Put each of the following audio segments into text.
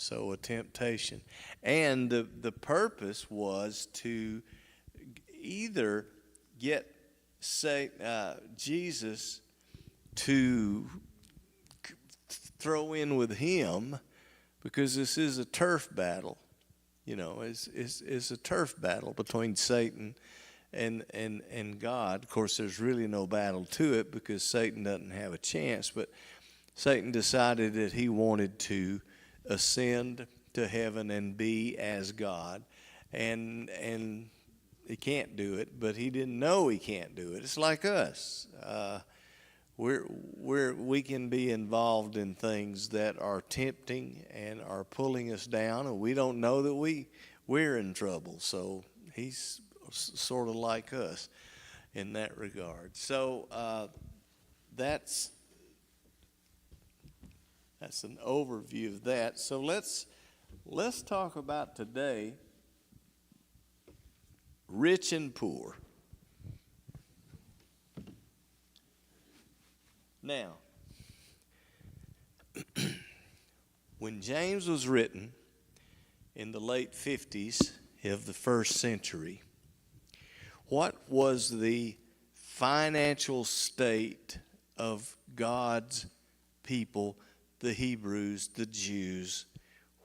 So a temptation. And the purpose was to either get Jesus to throw in with him, because this is a turf battle. It's a turf battle between Satan and God. Of course, there's really no battle to it because Satan doesn't have a chance. But Satan decided that he wanted to ascend to heaven and be as God, and he can't do it. But he didn't know he can't do it. It's like us. We can be involved in things that are tempting and are pulling us down, and we don't know that we're in trouble. So he's sort of like us in that regard. So that's an overview of that. So let's talk about today rich and poor. Now, when James was written in the late 50s of the first century, what was the financial state of God's people, the Hebrews, the Jews?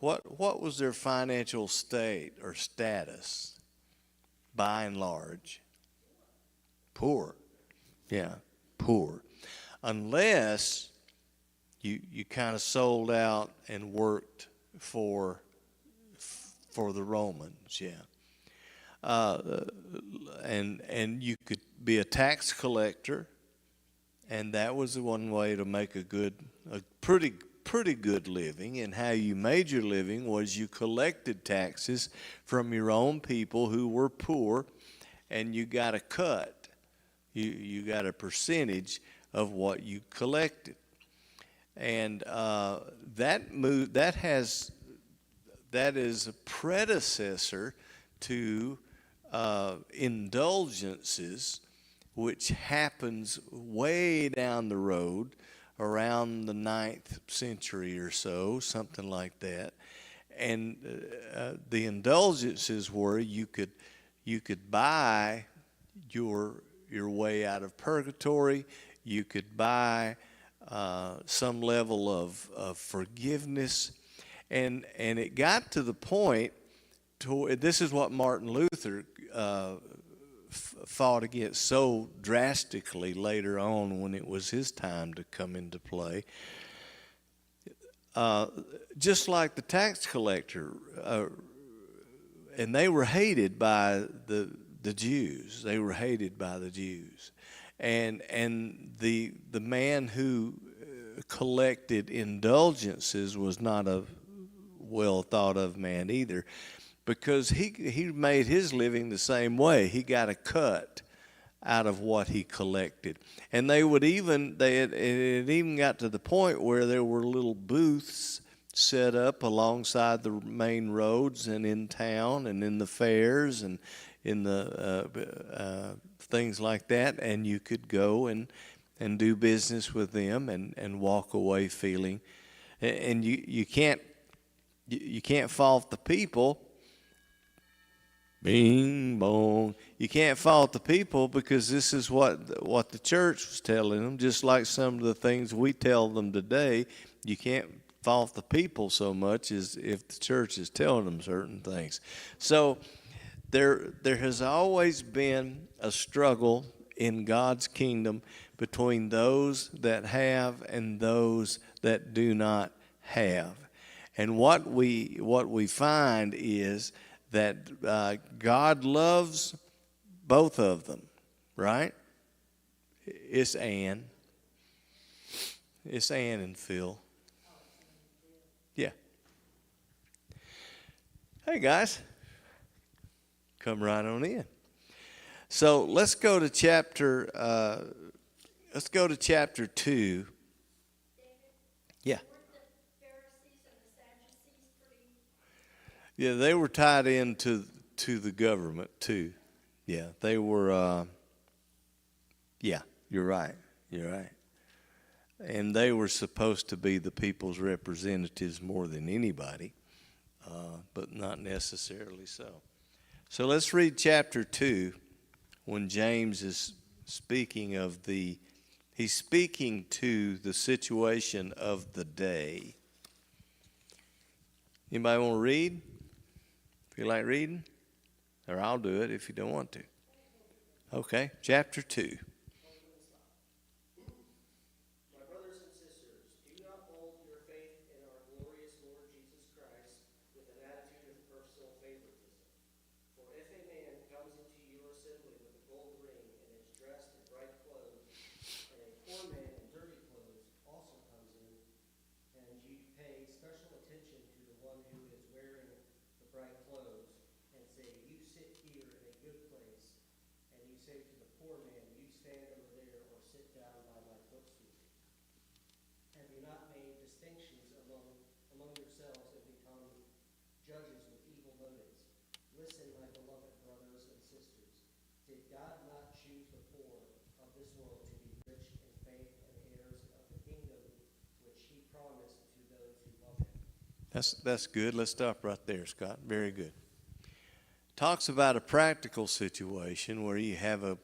What was their financial state or status, by and large? Poor. Yeah, poor. Unless you kind of sold out and worked for the Romans, yeah. And you could be a tax collector, and that was the one way to make a pretty good living. And how you made your living was you collected taxes from your own people who were poor, and you got a cut. You got a percentage of what you collected, and that is a predecessor to indulgences, which happens way down the road around the 9th century or so, something like that. And the indulgences were you could buy your way out of purgatory. You could buy some level of forgiveness, and it got to the point this is what Martin Luther fought against so drastically later on when it was his time to come into play. Just like the tax collector, and they were hated by the Jews. They were hated by the Jews. And the man who collected indulgences was not a well thought of man either, because he made his living the same way. He got a cut out of what he collected. And it even got to the point where there were little booths set up alongside the main roads and in town and in the fairs and in the things like that, and you could go and do business with them and walk away feeling, and you can't fault the people. Bing bong. You can't fault the people, because this is what the church was telling them. Just like some of the things we tell them today, you can't fault the people so much as if the church is telling them certain things. So there has always been a struggle in God's kingdom between those that have and those that do not have. And what we find is that God loves both of them, right? It's Ann. It's Ann and Phil. Yeah. Hey, guys. Come right on in. So let's go to chapter 2. Yeah. Yeah, they were tied into the government too. Yeah, they were. Yeah, you're right. You're right. And they were supposed to be the people's representatives more than anybody. but not necessarily so. So let's read chapter 2 when James is speaking of he's speaking to the situation of the day. Anybody want to read? Feel like reading? Or I'll do it if you don't want to. Okay, chapter 2. That's good. Let's stop right there, Scott. Very good. Talks about a practical situation where you have a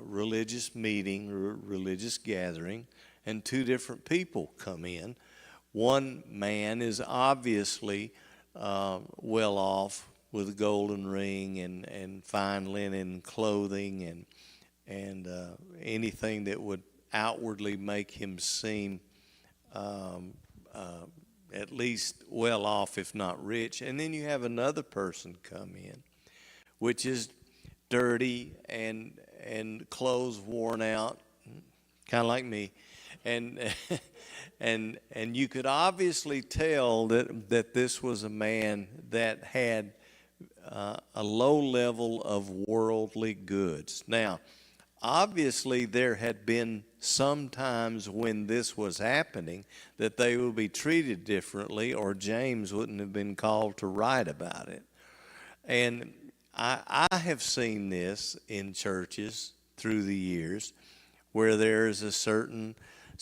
religious meeting, religious gathering, and two different people come in. One man is obviously well off with a golden ring and fine linen clothing and anything that would outwardly make him seem at least well off, if not rich. And then you have another person come in, which is dirty and clothes worn out, kind of like me, and and you could obviously tell that this was a man that had a low level of worldly goods. Now, obviously, there had been some times when this was happening that they would be treated differently, or James wouldn't have been called to write about it. And I have seen this in churches through the years where there is a certain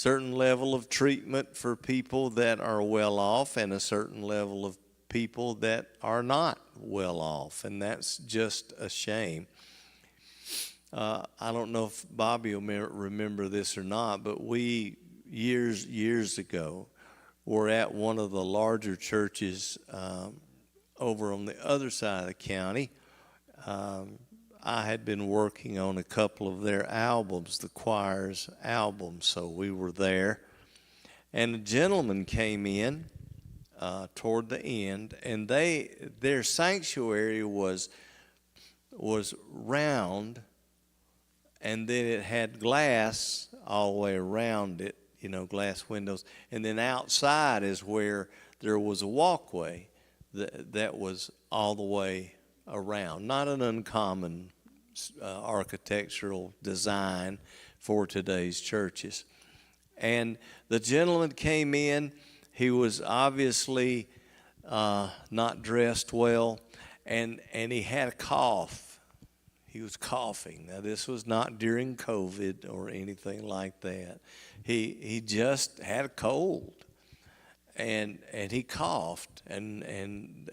level of treatment for people that are well off and a certain level of people that are not well off, and that's just a shame. I don't know if Bobby will remember this or not, but we, years ago, were at one of the larger churches over on the other side of the county. I had been working on a couple of their albums, the choir's albums, so we were there. And a gentleman came in toward the end, and their sanctuary was round, and then it had glass all the way around it, glass windows. And then outside is where there was a walkway that was all the way around. Not an uncommon architectural design for today's churches. And the gentleman came in. He was obviously not dressed well, and he had a cough. He was coughing. Now, this was not during COVID or anything like that. He just had a cold, and he coughed, and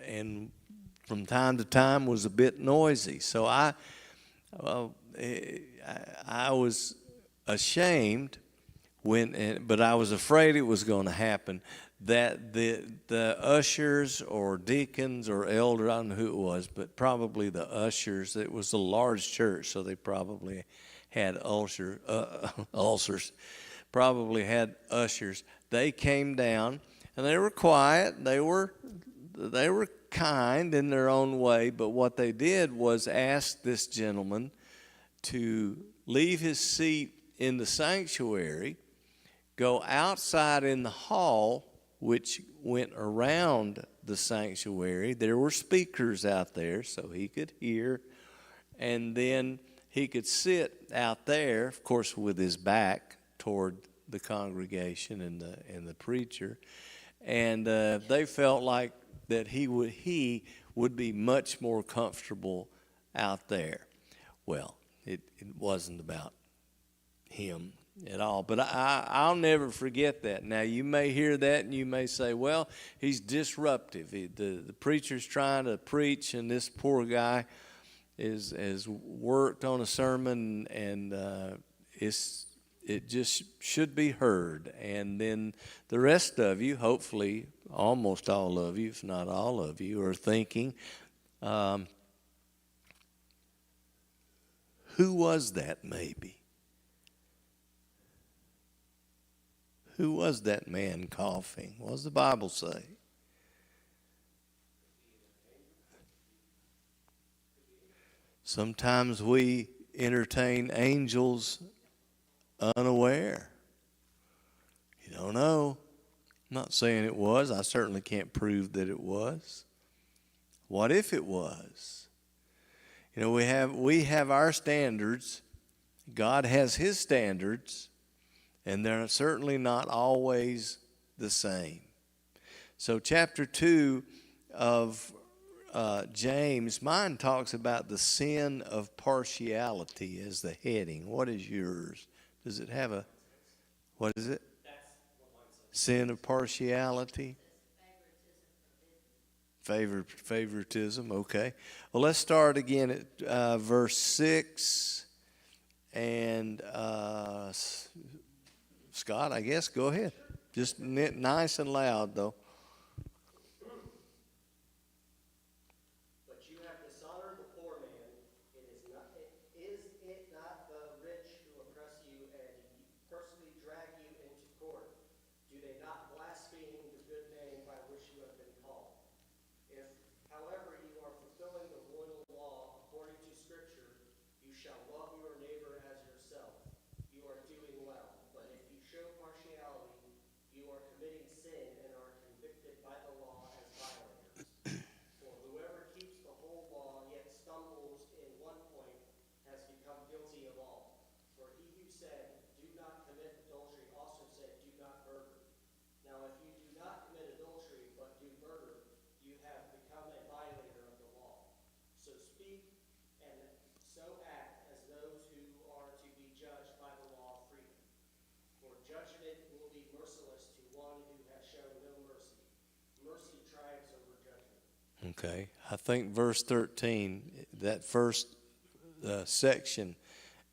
from time to time was a bit noisy. So I was ashamed but I was afraid it was going to happen, that the ushers or deacons or elder, I don't know who it was, but probably the ushers. It was a large church, so they probably had ulcers. Probably had ushers. They came down and they were quiet. They were kind in their own way, but what they did was ask this gentleman to leave his seat in the sanctuary, go outside in the hall, which went around the sanctuary. There were speakers out there so he could hear, and then he could sit out there, of course, with his back toward the congregation and the preacher, and they felt like that he would be much more comfortable out there. Well, it wasn't about him at all. But I'll never forget that. Now, you may hear that and you may say, well, he's disruptive. The preacher's trying to preach, and this poor guy has worked on a sermon, and it just should be heard. And then the rest of you, hopefully almost all of you, if not all of you, are thinking, who was that maybe? Who was that man coughing? What does the Bible say? Sometimes we entertain angels unaware. You don't know. I'm not saying it was. I certainly can't prove that it was. What if it was? You know, we have our standards. God has his standards, and they're certainly not always the same. So chapter 2 of James, mine talks about the sin of partiality as the heading. What is yours? Does it have a, what is it? Sin of partiality? Favoritism, okay. Well, let's start again at verse 6. And Scott, I guess, go ahead. Just nice and loud, though. But you have dishonored the poor man. Is it not the rich who oppress you and personally drag you into court? Do they not blaspheme the good name by which you have been called? If, however, you are fulfilling the royal law according to Scripture, you shall love your neighbor as yourself. You are doing well. But if you show partiality, you are committing sin and are convicted by the law as violators. For whoever keeps the whole law yet stumbles in one point has become guilty of all. For he who said, "Do not commit adultery," also said, "Do not murder." Now if you do not commit adultery but do murder, you have become a violator of the law. So speak and so act as those who are to be judged by the law freely. For judgment will be merciless to one who has shown no mercy. Mercy triumphs over judgment. Okay. I think verse 13, that first section,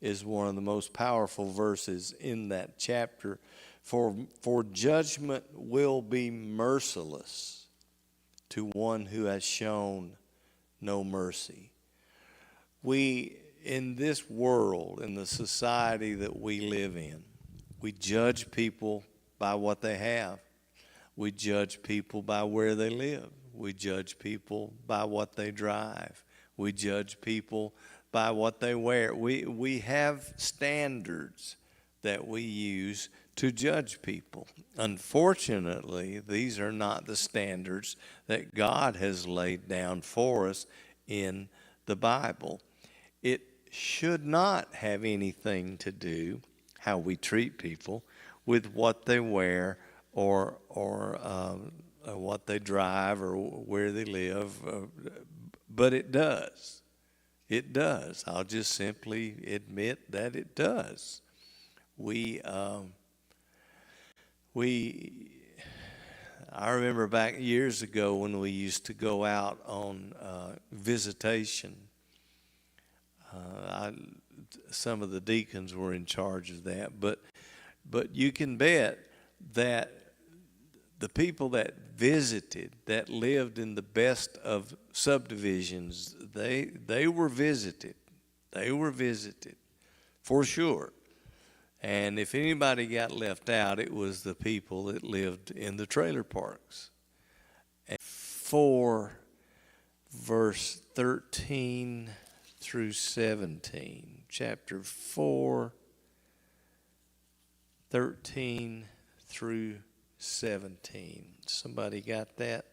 is one of the most powerful verses in that chapter. For judgment will be merciless to one who has shown no mercy. We, in this world, in the society that we live in, we judge people by what they have. We judge people by where they live. We judge people by what they drive. We judge people by what they wear. We have standards that we use to judge people. Unfortunately, these are not the standards that God has laid down for us in the Bible. It should not have anything to do, how we treat people, with what they wear or what they drive or where they live, but it does. It does. I'll just simply admit that it does. I remember back years ago when we used to go out on visitation. Some of the deacons were in charge of that, but you can bet that the people that visited, that lived in the best of subdivisions, they were visited. They were visited, for sure. And if anybody got left out, it was the people that lived in the trailer parks. And 4, verse 13 through 17. Chapter 4, 13 through 17. Somebody got that?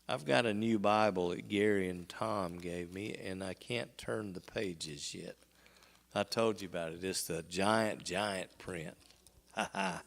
I've got a new Bible that Gary and Tom gave me, and I can't turn the pages yet. I told you about it. It's the giant print. Ha ha.